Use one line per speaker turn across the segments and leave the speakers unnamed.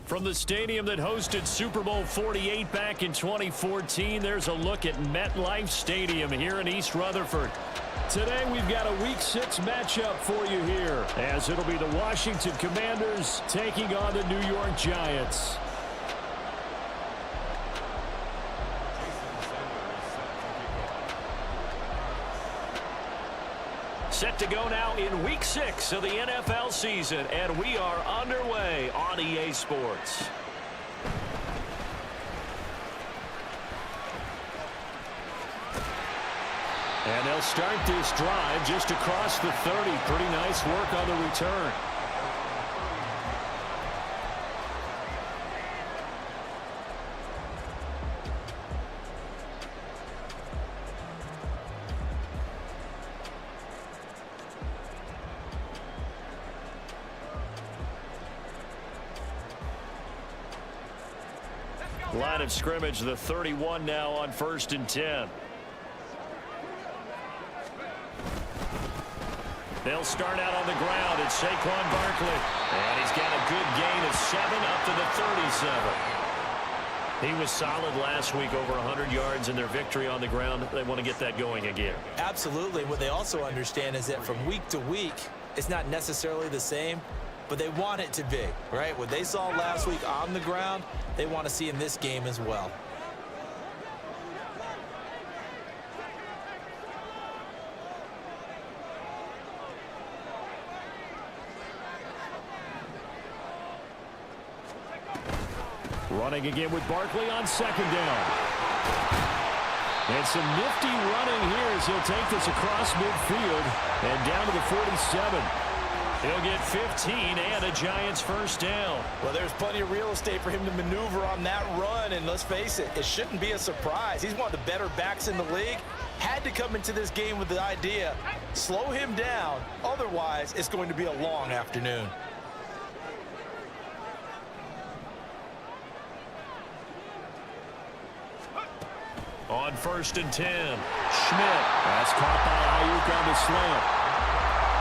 From the stadium that hosted Super Bowl 48 back in 2014, there's a look at MetLife Stadium here in East Rutherford. Today we've got a Week 6 matchup for you here, as it'll be the Washington Commanders taking on the New York Giants. Set to go now in Week 6 of the NFL season, and we are underway on EA Sports. And they'll start this drive just across the 30. Pretty nice work on the return. Line of scrimmage, the 31 now on 1st and 10. They'll start out on the ground. It's Saquon Barkley. And he's got a good gain of 7 up to the 37. He was solid last week, over 100 yards in their victory on the ground. They want to get that going again.
Absolutely. What they also understand is that from week to week, it's not necessarily the same, but they want it to be, right? What they saw last week on the ground, they want to see in this game as well.
Running again with Barkley on 2nd down. And some nifty running here as he'll take this across midfield and down to the 47. He'll get 15 and a Giants first down.
Well, there's plenty of real estate for him to maneuver on that run, and let's face it, it shouldn't be a surprise. He's one of the better backs in the league. Had to come into this game with the idea, slow him down, otherwise it's going to be a long afternoon.
On 1st and 10, Schmidt. That's caught by Ayuk on the slant.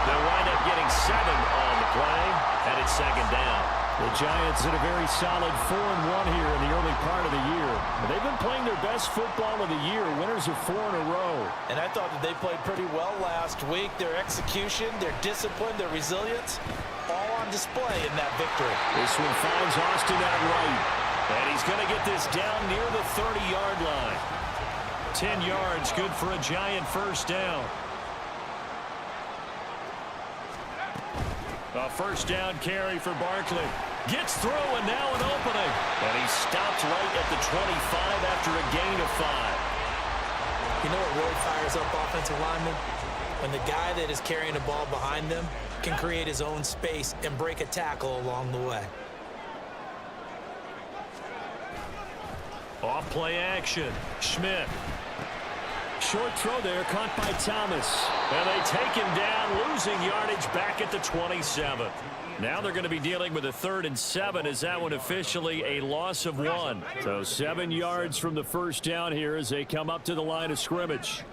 They'll wind up getting 7 on the play, and it's 2nd down. The Giants in a very solid 4-1 here in the early part of the year. They've been playing their best football of the year, winners of 4 in a row.
And I thought that they played pretty well last week. Their execution, their discipline, their resilience, all on display in that victory.
This one finds Austin at right. And he's going to get this down near the 30-yard line. 10 yards, good for a Giant first down. A first down carry for Barkley. Gets through and now an opening. And he stopped right at the 25 after a gain of 5.
You know what really fires up offensive linemen? When the guy that is carrying the ball behind them can create his own space and break a tackle along the way.
Off play action. Schmidt. Short throw there, caught by Thomas. And they take him down, losing yardage back at the 27. Now they're going to be dealing with a 3rd and 7 as that one officially a loss of 1. So 7 yards from the first down here as they come up to the line of scrimmage.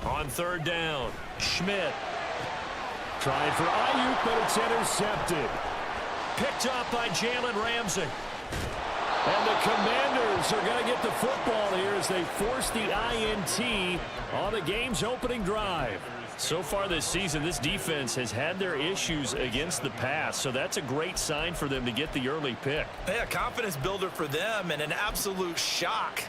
On 3rd down, Schmidt. Trying for Ayuk, but it's intercepted. Picked up by Jalen Ramsey. And the Commanders are going to get the football here as they force the INT on the game's opening drive. So far this season, this defense has had their issues against the pass, so that's a great sign for them to get the early pick.
Yeah, confidence builder for them and an absolute shock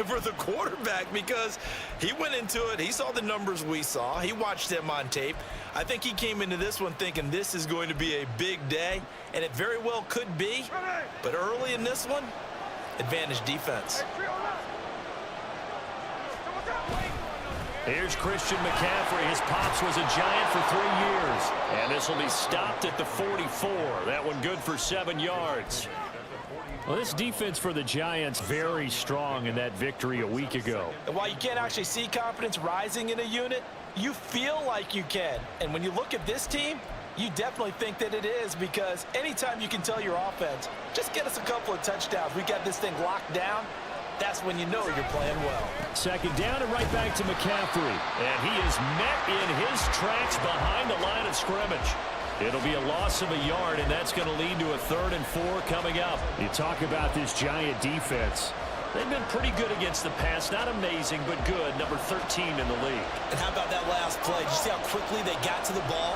for the quarterback because he went into it. He saw the numbers we saw. He watched them on tape. I think he came into this one thinking this is going to be a big day, and it very well could be. But early in this one, advantage defense.
Here's Christian McCaffrey. His pops was a Giant for 3 years. And this will be stopped at the 44. That one good for 7 yards. Well, this defense for the Giants very strong in that victory a week ago.
And while you can't actually see confidence rising in a unit, you feel like you can. And when you look at this team, you definitely think that it is, because anytime you can tell your offense, just get us a couple of touchdowns, we got this thing locked down, that's when you know you're playing well.
2nd down and right back to McCaffrey. And he is met in his tracks behind the line of scrimmage. It'll be a loss of a yard, and that's going to lead to a 3rd and 4 coming up. You talk about this Giant defense. They've been pretty good against the pass. Not amazing, but good. Number 13 in the league.
And how about that last play? Did you see how quickly they got to the ball?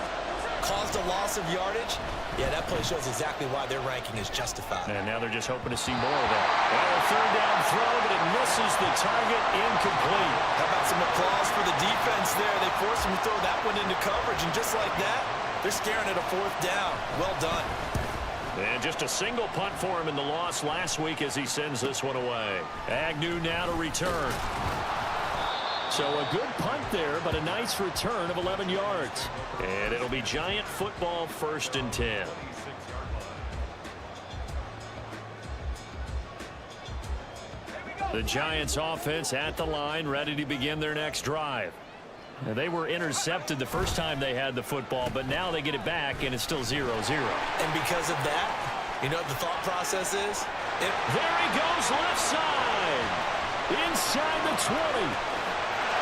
Caused a loss of yardage? Yeah, that play shows exactly why their ranking is justified.
And now they're just hoping to see more of that. Well, a 3rd down throw, but it misses the target, incomplete.
How about some applause for the defense there? They forced him to throw that one into coverage, and just like that, they're scaring at a 4th down. Well done.
And just a single punt for him in the loss last week as he sends this one away. Agnew now to return. So a good punt there, but a nice return of 11 yards. And it'll be Giant football, 1st and 10. The Giants offense at the line, ready to begin their next drive. Now, they were intercepted the first time they had the football, but now they get it back, and it's still 0-0.
And because of that, you know what the thought process is?
There he goes, left side. Inside the 20.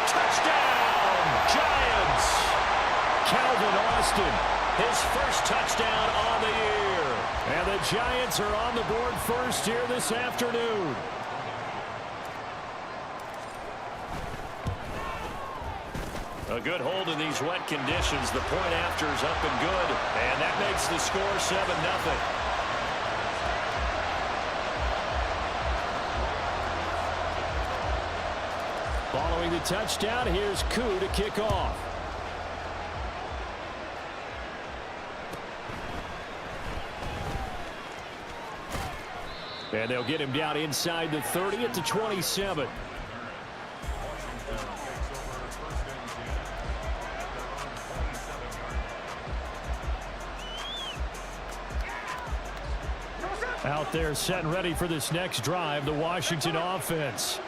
Touchdown, Giants. Calvin Austin, his first touchdown on the year. And the Giants are on the board first here this afternoon. A good hold in these wet conditions. The point after is up and good. And that makes the score 7-0. Following the touchdown, here's Koo to kick off. And they'll get him down inside the 30 at the 27. Out there set and ready for this next drive, the Washington offense.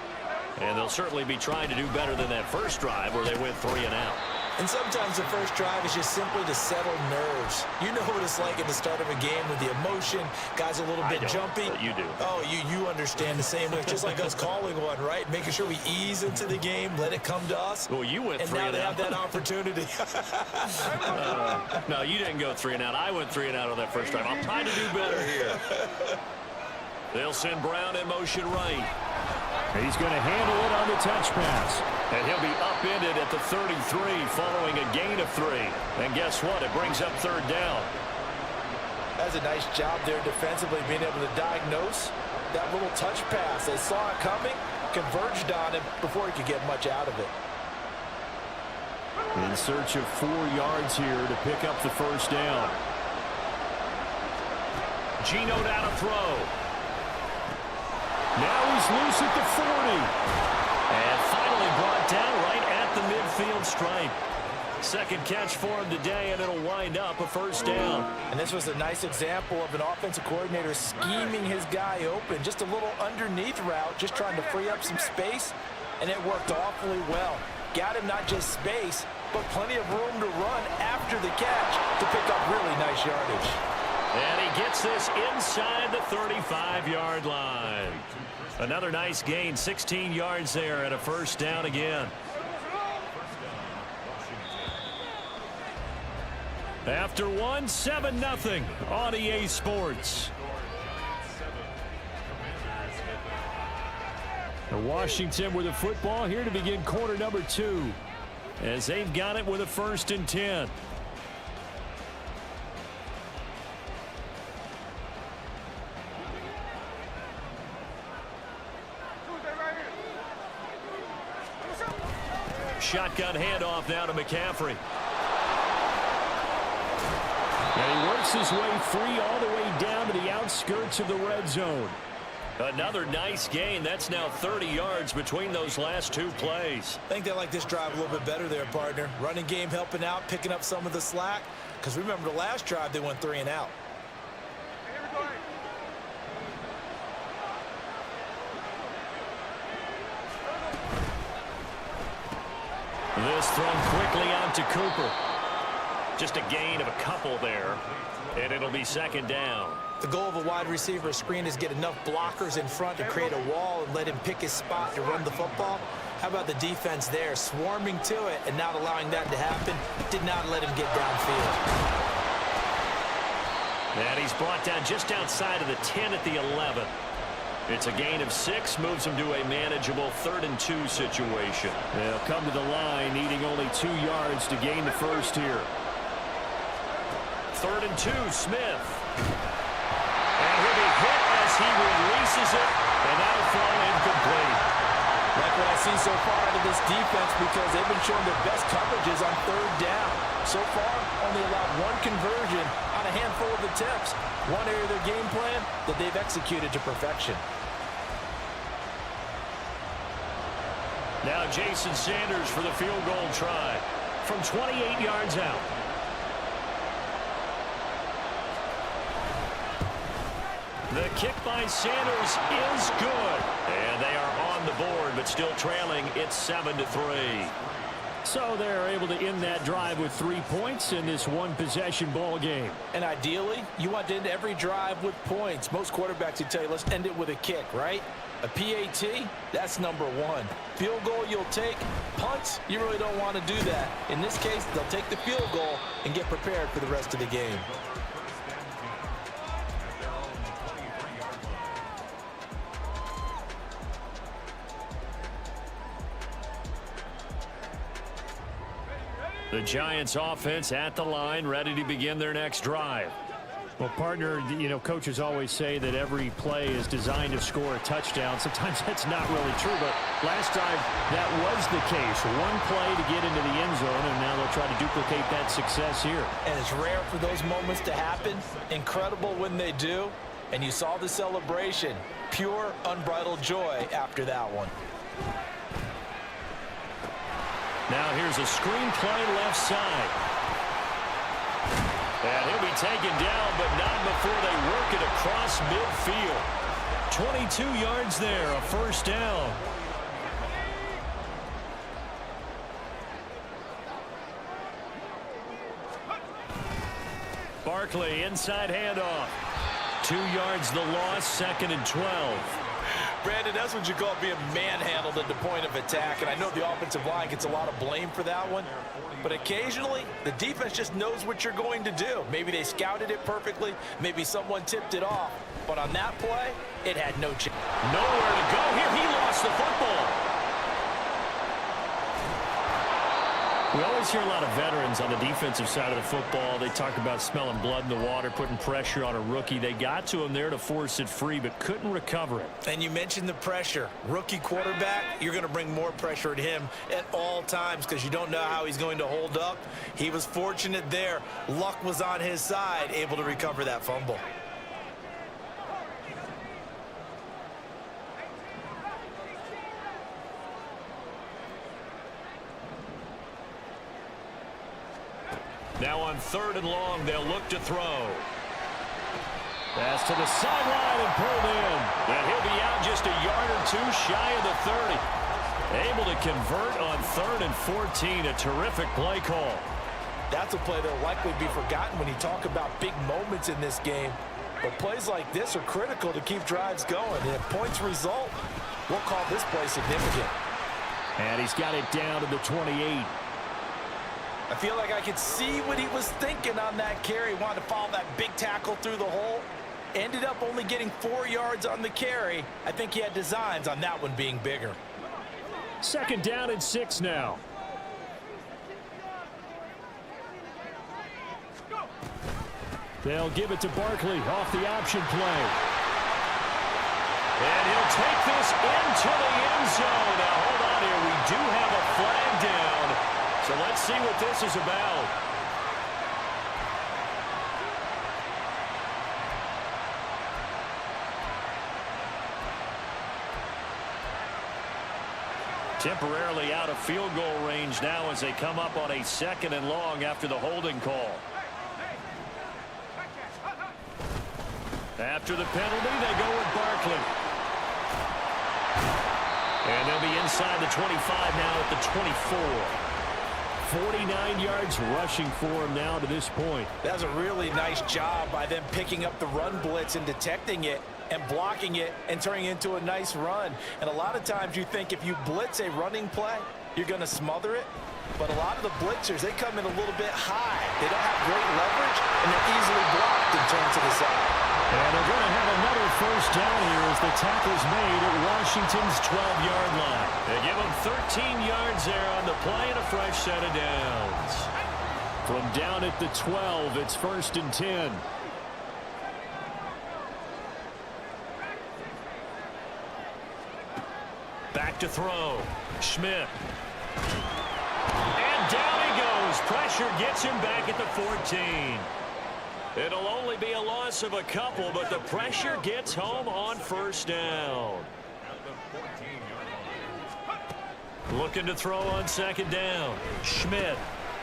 And they'll certainly be trying to do better than that first drive where they went 3 and out.
And sometimes the first drive is just simply to settle nerves. You know what it's like at the start of a game with the emotion. Guys a little bit jumpy.
But you do.
Oh, you understand the same way. It's just like us calling one, right? Making sure we ease into the game, let it come to us.
Well, you went 3 and out.
And now they have that opportunity.
No, you didn't go 3 and out. I went 3 and out on that first drive. I'm trying to do better here. They'll send Brown in motion right. He's going to handle it on the touch pass. And he'll be upended at the 33 following a gain of 3. And guess what? It brings up 3rd down.
That's a nice job there defensively, being able to diagnose that little touch pass. They saw it coming, converged on him before he could get much out of it.
In search of 4 yards here to pick up the 1st down. Geno down to throw. Now he's loose at the 40. And finally brought down right at the midfield stripe. Second catch for him today, and it'll wind up a 1st down.
And this was a nice example of an offensive coordinator scheming his guy open. Just a little underneath route, just trying to free up some space, and it worked awfully well. Got him not just space, but plenty of room to run after the catch to pick up really nice yardage.
And he gets this inside the 35-yard line. Another nice gain, 16 yards there and a 1st down again. After 7-0 on EA Sports. Washington with the football here to begin quarter number 2. As they've got it with a 1st and 10. Shotgun handoff now to McCaffrey. And he works his way free all the way down to the outskirts of the red zone. Another nice gain. That's now 30 yards between those last 2 plays.
I think they like this drive a little bit better there, partner. Running game helping out, picking up some of the slack. Because remember the last drive, they went 3 and out.
This thrown quickly out to Cooper. Just a gain of a couple there, and it'll be 2nd down.
The goal of a wide receiver screen is get enough blockers in front to create a wall and let him pick his spot to run the football. How about the defense there, swarming to it and not allowing that to happen? Did not let him get downfield.
And he's brought down just outside of the 10 at the 11. It's a gain of 6, moves him to a manageable 3rd and 2 situation. They'll come to the line, needing only 2 yards to gain the first here. 3rd and 2, Smith. And he'll be hit as he releases it, and that'll fall incomplete.
Like what I've seen so far out of this defense, because they've been showing their best coverages on 3rd down. So far, only allowed 1 conversion on a handful of attempts. One area of their game plan that they've executed to perfection.
Now Jason Sanders for the field goal try from 28 yards out. The kick by Sanders is good. And they are on the board, but still trailing. It's 7-3. So they're able to end that drive with 3 points in this one-possession ball game.
And ideally, you want to end every drive with points. Most quarterbacks would tell you, let's end it with a kick, right? A PAT, that's number 1. Field goal you'll take. Punts, you really don't want to do that. In this case, they'll take the field goal and get prepared for the rest of the game.
The Giants offense at the line, ready to begin their next drive. Well, partner, you know, coaches always say that every play is designed to score a touchdown. Sometimes that's not really true, but last drive that was the case. One play to get into the end zone, and now they'll try to duplicate that success here.
And it's rare for those moments to happen. Incredible when they do. And you saw the celebration. Pure, unbridled joy after that one.
Now here's a screen play left side. And he'll be taken down, but not before they work it across midfield. 22 yards there, a first down. Barkley, inside handoff. 2 yards the loss, 2nd and 12.
Brandon, that's what you call being manhandled at the point of attack. And I know the offensive line gets a lot of blame for that one. But occasionally, the defense just knows what you're going to do. Maybe they scouted it perfectly. Maybe someone tipped it off. But on that play, it had no chance.
Nowhere to go here. He lost the football. We always hear a lot of veterans on the defensive side of the football. They talk about smelling blood in the water, putting pressure on a rookie. They got to him there to force it free, but couldn't recover it.
And you mentioned the pressure. Rookie quarterback, you're going to bring more pressure at him at all times because you don't know how he's going to hold up. He was fortunate there. Luck was on his side, able to recover that fumble.
Now on 3rd and long, they'll look to throw. Pass to the sideline and pulled in. And he'll be out just a yard or 2 shy of the 30. Able to convert on 3rd and 14. A terrific play call.
That's a play that will likely be forgotten when you talk about big moments in this game. But plays like this are critical to keep drives going. And if points result, we'll call this play significant.
And he's got it down to the 28.
I feel like I could see what he was thinking on that carry. Wanted to follow that big tackle through the hole. Ended up only getting 4 yards on the carry. I think he had designs on that one being bigger.
2nd down and 6 now. They'll give it to Barkley off the option play. And he'll take this into the end zone. Now, hold on here. We do have a flag down. So let's see what this is about. Temporarily out of field goal range now as they come up on a 2nd and long after the holding call. After the penalty, they go with Barkley. And they'll be inside the 25 now at the 24. 49 yards rushing for him now to this point.
That was a really nice job by them picking up the run blitz and detecting it and blocking it and turning it into a nice run. And a lot of times you think if you blitz a running play, you're going to smother it. But a lot of the blitzers, they come in a little bit high. They don't have great leverage, and they're easily blocked. And return to the side.
And they're going to have another first down here as the tackle's made at Washington's 12-yard line. They give them 13 yards there on the play and a fresh set of downs. From down at the 12, it's 1st and 10. Back to throw. Schmidt. And down he goes. Pressure gets him back at the 14. It'll only be a loss of a couple, but the pressure gets home on first down. Looking to throw on 2nd down. Schmidt.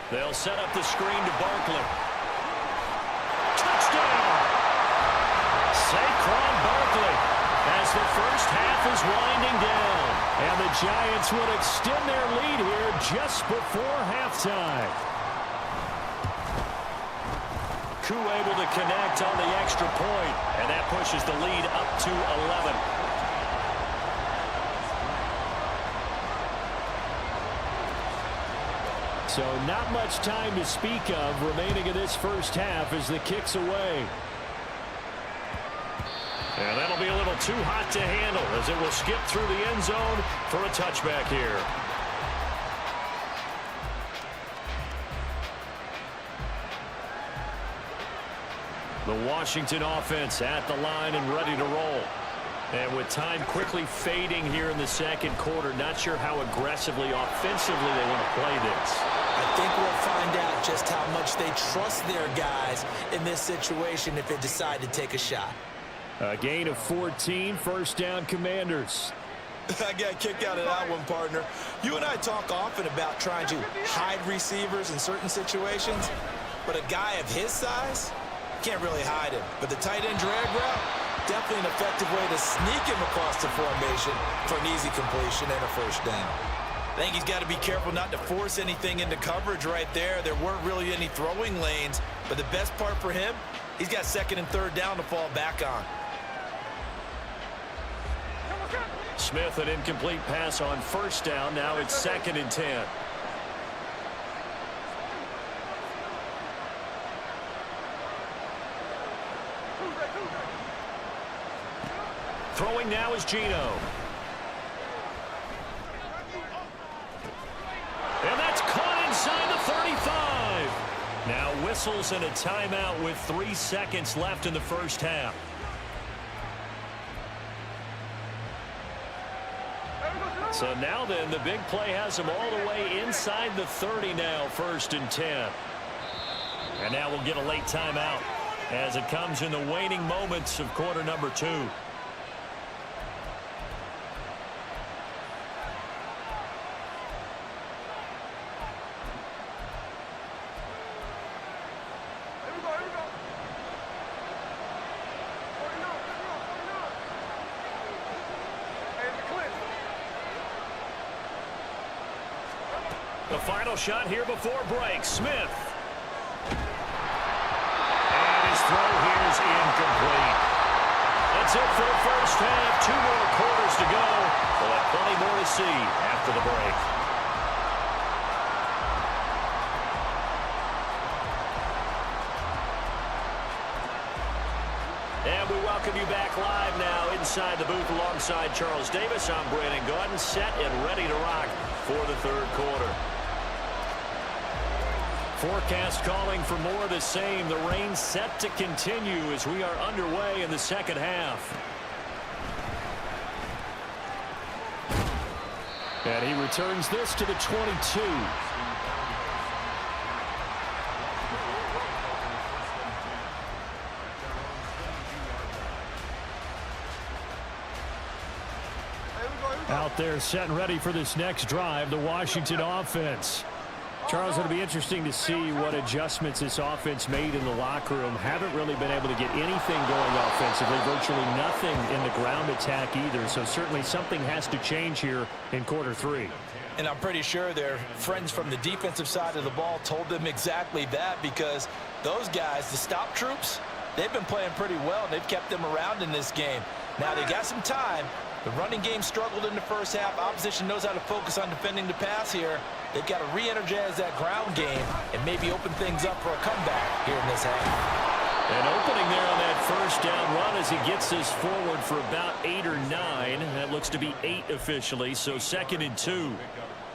They'll set up the screen to Barkley. Touchdown! Saquon Barkley as the first half is winding down. And the Giants would extend their lead here just before halftime. Koo able to connect on the extra point, and that pushes the lead up to 11. So not much time to speak of remaining in this first half as the kick's away. And that'll be a little too hot to handle as it will skip through the end zone for a touchback here. The Washington offense at the line and ready to roll. And with time quickly fading here in the second quarter, not sure how aggressively, offensively they want to play this.
I think we'll find out just how much they trust their guys in this situation if they decide to take a shot.
A gain of 14, first down Commanders.
I got kicked out of that one, partner. You and I talk often about trying to hide receivers in certain situations, but a guy of his size can't really hide him. But the tight end drag route, definitely an effective way to sneak him across the formation for an easy completion and a first down. I think he's got to be careful not to force anything into coverage right there. There weren't really any throwing lanes, but the best part for him, he's got 2nd and 3rd down to fall back on.
Smith, an incomplete pass on first down. Now it's 2nd and 10. Throwing now is Geno. And that's caught inside the 35. Now whistles and a timeout with 3 seconds left in the first half. So now then, the big play has him all the way inside the 30 now, 1st and 10. And now we'll get a late timeout as it comes in the waning moments of quarter number 2. The final shot here before break. Smith. And his throw here is incomplete. That's it for the first half. 2 more quarters to go. We'll have plenty more to see after the break. And we welcome you back live now inside the booth alongside Charles Davis. I'm Brandon Gaudin, set and ready to rock for the 3rd quarter. Forecast calling for more of the same. The rain set to continue as we are underway in the second half. And he returns this to the 22. Out there set and ready for this next drive, the Washington offense. Charles, it'll be interesting to see what adjustments this offense made in the locker room. Haven't really been able to get anything going offensively, virtually nothing in the ground attack either. So certainly something has to change here in quarter 3.
And I'm pretty sure their friends from the defensive side of the ball told them exactly that, because those guys, the stop troops, they've been playing pretty well, and they've kept them around in this game. Now they got some time. The running game struggled in the first half. Opposition knows how to focus on defending the pass here. They've got to re-energize that ground game and maybe open things up for a comeback here in this half.
An opening there on that first down run as he gets this forward for about 8 or 9. That looks to be 8 officially, so 2nd and 2.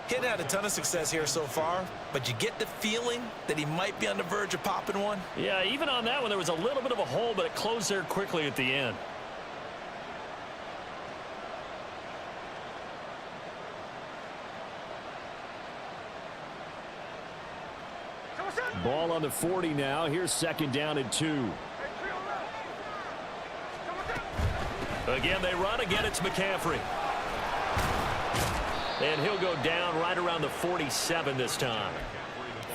He hadn't had a ton of success here so far, but you get the feeling that he might be on the verge of popping one.
Yeah, even on that one, there was a little bit of a hole, but it closed there quickly at the end. Ball on the 40 now. Here's 2nd down and 2. Again, they run. Again, it's McCaffrey. And he'll go down right around the 47 this time.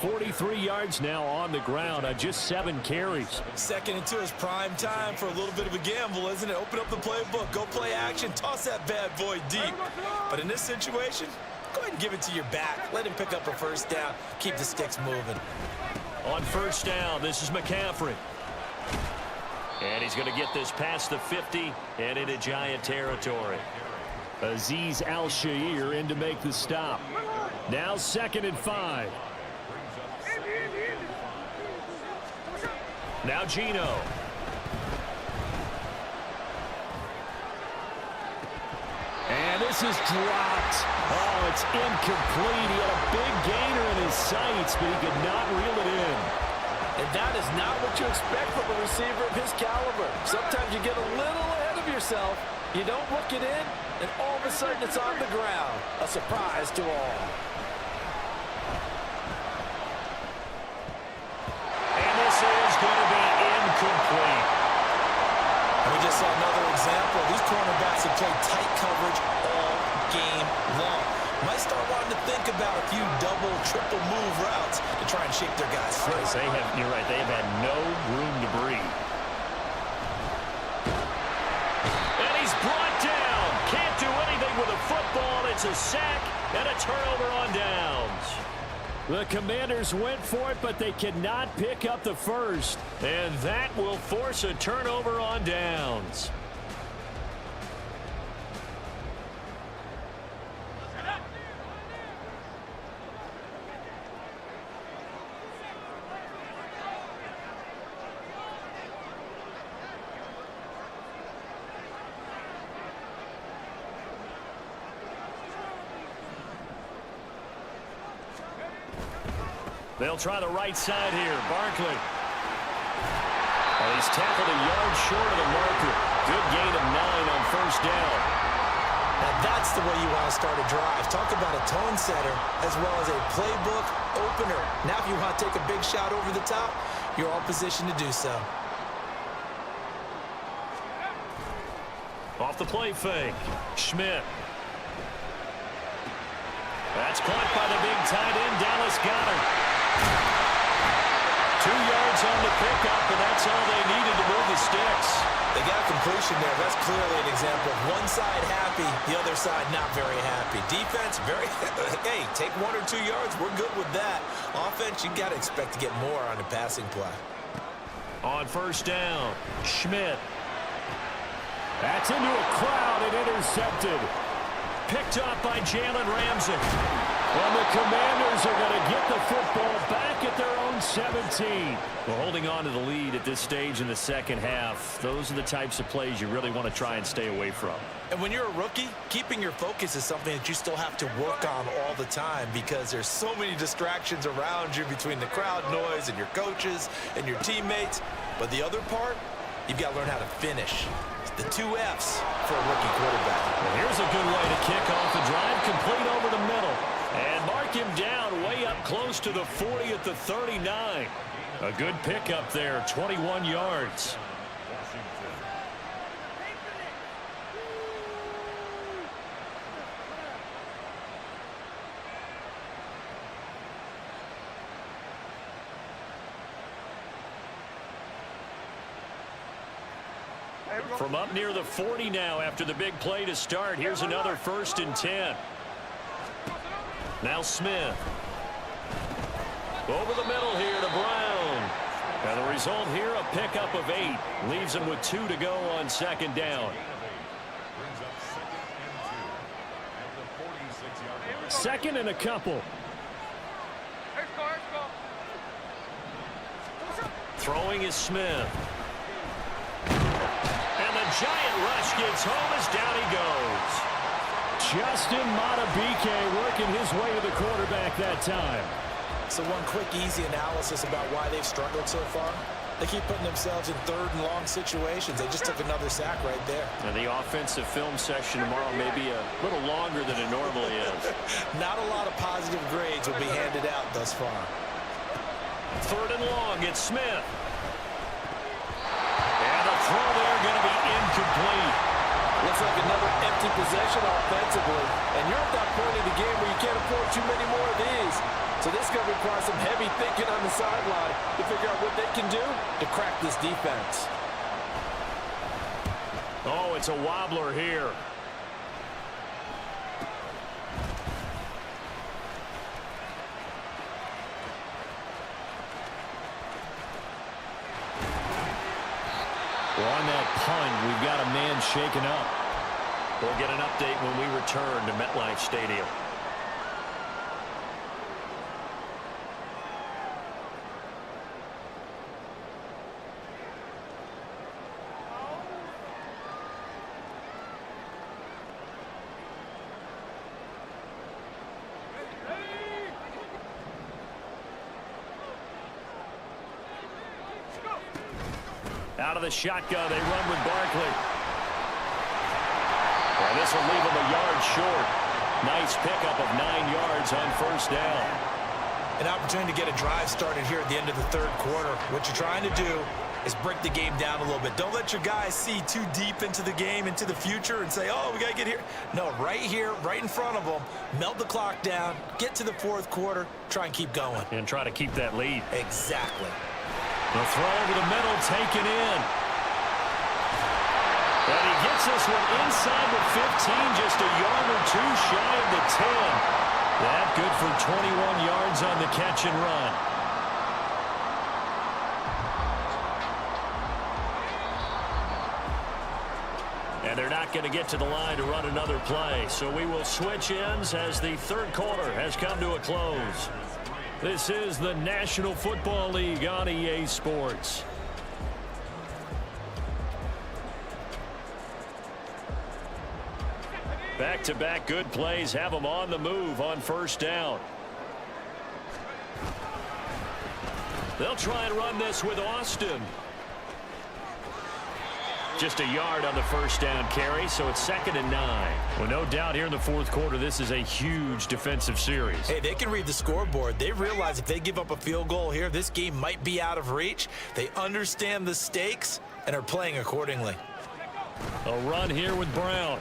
43 yards now on the ground on just 7 carries.
2nd and 2 is prime time for a little bit of a gamble, isn't it? Open up the playbook, go play action, toss that bad boy deep. But in this situation, go ahead and give it to your back. Let him pick up a first down. Keep the sticks moving.
On 1st down, this is McCaffrey. And he's going to get this past the 50 and into Giant territory. Azeez Al-Shaair in to make the stop. Now 2nd and 5. Now Geno. And this is dropped. Oh, it's incomplete. He had a big gainer in his sights, but he could not reel it in.
And that is not what you expect from a receiver of his caliber. Sometimes you get a little ahead of yourself. You don't look it in, and all of a sudden it's on the ground. A surprise to all.
And this is going to be incomplete.
And we just saw another example. These cornerbacks have played tight coverage all game long. Might start wanting to think about a few double, triple move routes to try and shake their guys free.
Yes, you're right. They have had no room to breathe. And he's brought down. Can't do anything with a football. It's a sack and a turnover on downs. The Commanders went for it, but they cannot pick up the first. And that will force a turnover on downs. They'll try the right side here. Barkley. Well, he's tackled a yard short of the marker. Good gain of 9 on 1st down.
And that's the way you want to start a drive. Talk about a tone setter as well as a playbook opener. Now if you want to take a big shot over the top, you're all positioned to do so.
Off the play fake. Schmidt. That's caught by the big tight end, Dallas Goedert. 2 yards on the pickup, and that's all they needed to move the sticks.
They got completion there. That's clearly an example of one side happy, the other side not very happy. Defense, very, hey, take 1 or 2 yards. We're good with that. Offense, you got to expect to get more on the passing play.
On 1st down, Schmidt. That's into a crowd and intercepted. Picked up by Jalen Ramsey. And the Commanders are going to get the football back at their own 17. Well, holding on to the lead at this stage in the 2nd half, those are the types of plays you really want to try and stay away from.
And when you're a rookie, keeping your focus is something that you still have to work on all the time because there's so many distractions around you between the crowd noise and your coaches and your teammates. But the other part, you've got to learn how to finish. The 2 F's for a rookie quarterback.
Well, here's a good way to kick off a drive, complete over the middle. And mark him down way up close to the 40 at the 39. A good pickup there, 21 yards. From up near the 40 now after the big play to start. Here's another 1st and 10. Now Smith. Over the middle here to Brown. And the result here, a pickup of 8. Leaves him with 2 to go on 2nd down. 2nd and a couple. Throwing is Smith. And the giant rush gets home as down he goes. Justin Madubuike working his way to the quarterback that time.
So one quick, easy analysis about why they've struggled so far. They keep putting themselves in third and long situations. They just took another sack right there.
And the offensive film session tomorrow may be a little longer than it normally is.
Not a lot of positive grades will be handed out thus far.
Third and long, it's Smith. And the throw there going to be incomplete.
Looks like another empty possession offensively. And you're at that point in the game where you can't afford too many more of these. So this is going to require some heavy thinking on the sideline to figure out what they can do to crack this defense.
Oh, it's a wobbler here. Well, on that punt, we've got a man shaken up. We'll get an update when we return to MetLife Stadium. Out of the shotgun, they run with Barkley. Well, this will leave him a yard short. Nice pickup of 9 yards on first down.
An opportunity to get a drive started here at the end of the third quarter. What you're trying to do is break the game down a little bit. Don't let your guys see too deep into the game, into the future, and say, oh, we got to get here. No, right here, right in front of them, melt the clock down, get to the fourth quarter, try and keep going.
And try to keep that lead.
Exactly.
The throw over the middle, taken in. And he gets this one inside the 15, just a yard or two shy of the 10. That good for 21 yards on the catch and run. And they're not going to get to the line to run another play. So we will switch ends as the third quarter has come to a close. This is the National Football League on EA Sports. Back-to-back good plays have them on the move on first down. They'll try and run this with Austin. Just a yard on the first down carry, so it's 2nd and 9. Well, no doubt here in the fourth quarter, this is a huge defensive series.
Hey, they can read the scoreboard. They realize if they give up a field goal here, this game might be out of reach. They understand the stakes and are playing accordingly.
A run here with Brown.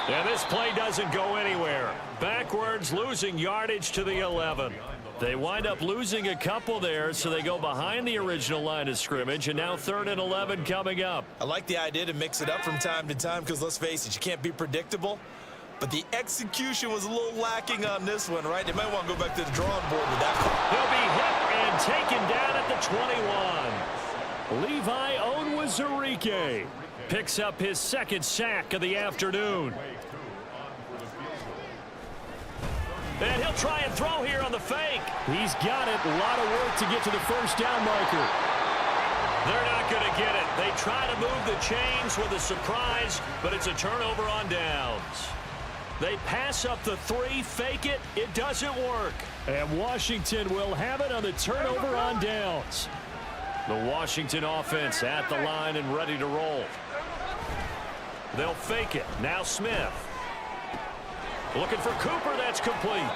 And this play doesn't go anywhere. Backwards, losing yardage to the 11. They wind up losing a couple there, so they go behind the original line of scrimmage, and now 3rd and 11 coming up.
I like the idea to mix it up from time to time because, let's face it, you can't be predictable. But the execution was a little lacking on this one, right? They might want to go back to the drawing board with that call.
He'll be hit and taken down at the 21. Levi Onwuzurike picks up his 2nd sack of the afternoon. And he'll try and throw here on the fake. He's got it. A lot of work to get to the first down marker. They're not going to get it. They try to move the chains with a surprise, but it's a turnover on downs. They pass up the 3, fake it. It doesn't work. And Washington will have it on the turnover on downs. The Washington offense at the line and ready to roll. They'll fake it. Now Smith. Looking for Cooper, that's complete.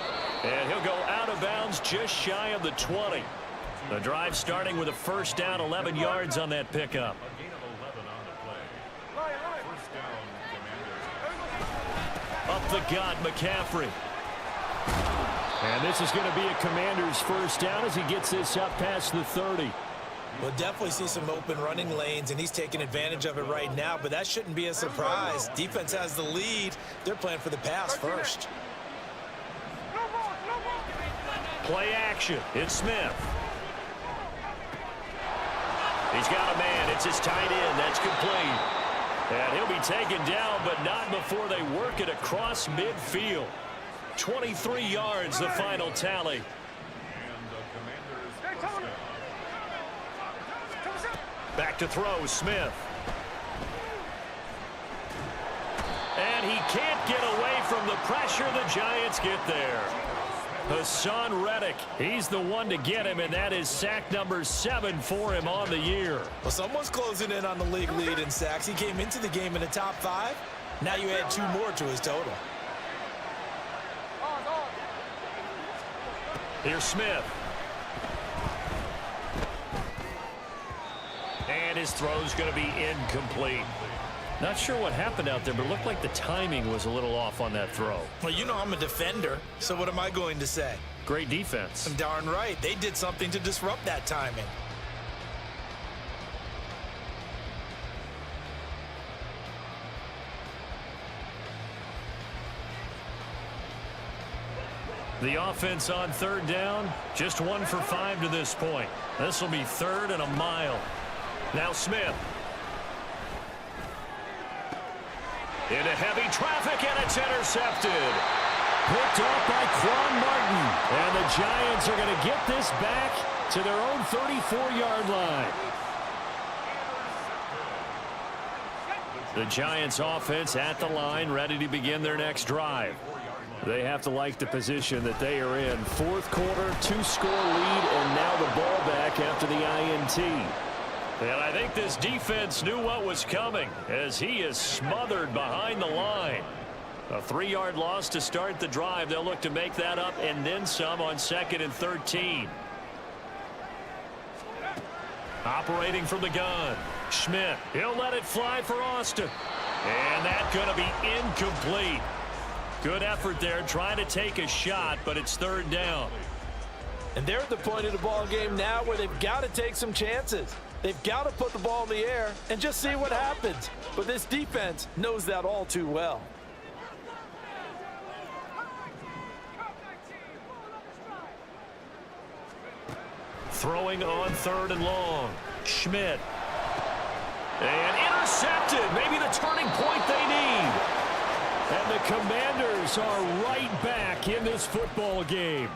And he'll go out of bounds just shy of the 20. The drive starting with a first down, 11 yards on that pickup. Up the gut, McCaffrey. And this is going to be a Commander's first down as he gets this up past the 30.
We'll definitely see some open running lanes, and he's taking advantage of it right now, but that shouldn't be a surprise. Defense has the lead. They're playing for the pass first.
Play action. It's Smith. He's got a man. It's his tight end. That's complete. And he'll be taken down, but not before they work it across midfield. 23 yards, the final tally. to throw, Smith. And he can't get away from the pressure. The Giants get there. Hassan Reddick, he's the one to get him, and that is sack number 7 for him on the year.
Well, someone's closing in on the league lead in sacks. He came into the game in the top 5. Now you add 2 more to his total.
Here's Smith. And his throw's going to be incomplete. Not sure what happened out there, but it looked like the timing was a little off on that throw.
Well, you know I'm a defender, so what am I going to say?
Great defense.
I'm darn right. They did something to disrupt that timing.
The offense on 3rd down, just 1 for 5 to this point. This will be 3rd and a mile. Now Smith. Into heavy traffic, and it's intercepted. Picked off by Quan Martin. And the Giants are going to get this back to their own 34-yard line. The Giants offense at the line, ready to begin their next drive. They have to like the position that they are in. 4th quarter, 2-score lead, and now the ball back after the INT. And I think this defense knew what was coming as he is smothered behind the line. A 3-yard loss to start the drive. They'll look to make that up and then some on 2nd and 13. Operating from the gun. Schmidt. He'll let it fly for Austin. And that's going to be incomplete. Good effort there trying to take a shot, but it's 3rd down.
And they're at the point of the ball game now where they've got to take some chances. They've got to put the ball in the air and just see what happens. But this defense knows that all too well.
Throwing on 3rd and long. Schmidt. And intercepted. Maybe the turning point they need. And the Commanders are right back in this football game.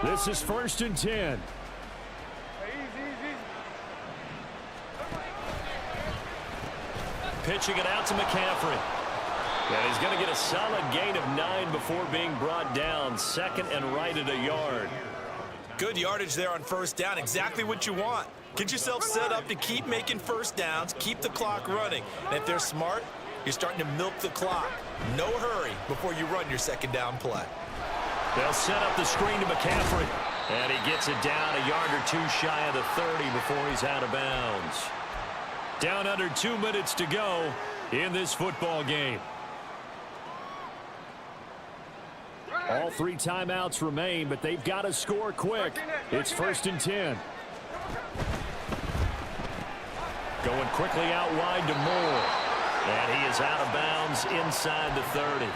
This is 1st and 10. Pitching it out to McCaffrey. And he's going to get a solid gain of 9 before being brought down. 2nd and right at a yard.
Good yardage there on 1st down. Exactly what you want. Get yourself set up to keep making 1st downs, keep the clock running. And if they're smart, you're starting to milk the clock. No hurry before you run your 2nd down play.
They'll set up the screen to McCaffrey. And he gets it down a yard or 2 shy of the 30 before he's out of bounds. Down under 2 minutes to go in this football game. All 3 timeouts remain, but they've got to score quick. It's 1st and 10. Going quickly out wide to Moore. And he is out of bounds inside the 30.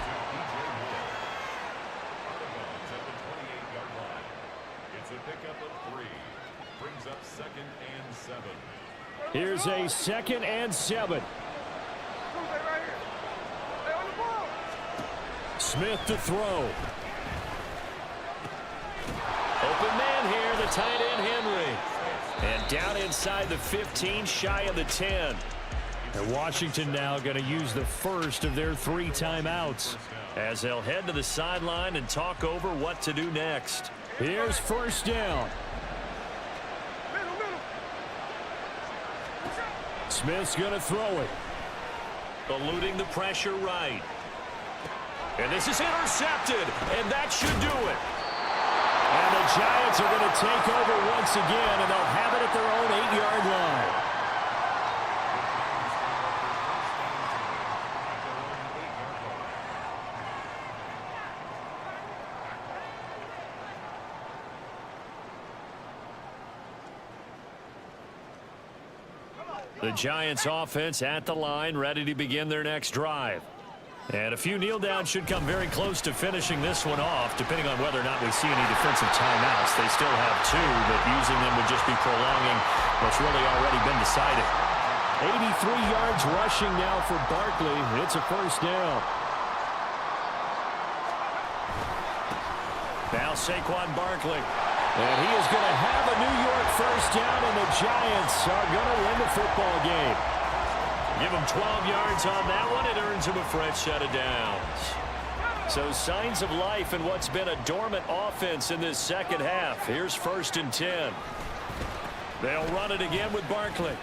It's a pickup of 3. Brings up 2nd and 7.
Here's a 2nd and 7. Smith to throw. Open man here, the tight end Henry. And down inside the 15, shy of the 10. And Washington now going to use the first of their 3 timeouts as they'll head to the sideline and talk over what to do next. Here's 1st down. Smith's going to throw it. Eluding the pressure right. And this is intercepted, and that should do it. And the Giants are going to take over once again, and they'll have it at their own 8-yard line. The Giants offense at the line, ready to begin their next drive. And a few kneel downs should come very close to finishing this one off, depending on whether or not we see any defensive timeouts. They still have 2, but using them would just be prolonging what's really already been decided. 83 yards rushing now for Barkley. It's a 1st down. Now Saquon Barkley. And he is going to have a New York first down, and the Giants are going to win the football game. Give him 12 yards on that one. It earns him a fresh set of downs. So signs of life in what's been a dormant offense in this second half. Here's 1st and 10. They'll run it again with Barkley.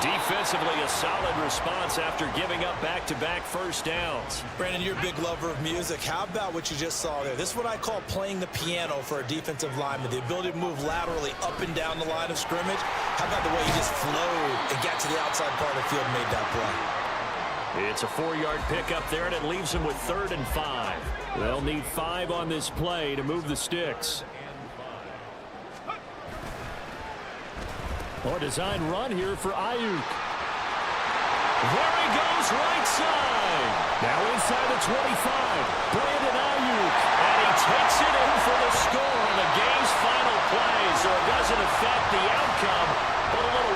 Defensively, a solid response after giving up back-to-back first downs.
Brandon, you're a big lover of music. How about what you just saw there? This is what I call playing the piano for a defensive lineman. The ability to move laterally up and down the line of scrimmage. How about the way he just flowed and got to the outside part of the field and made that play?
It's a 4-yard pickup there, and it leaves him with 3rd and 5. They'll need 5 on this play to move the sticks. A design run here for Ayuk. There he goes, right side. Now inside the 25. Brandon Ayuk. And he takes it in for the score on the game's final play. So it doesn't affect the outcome, but a little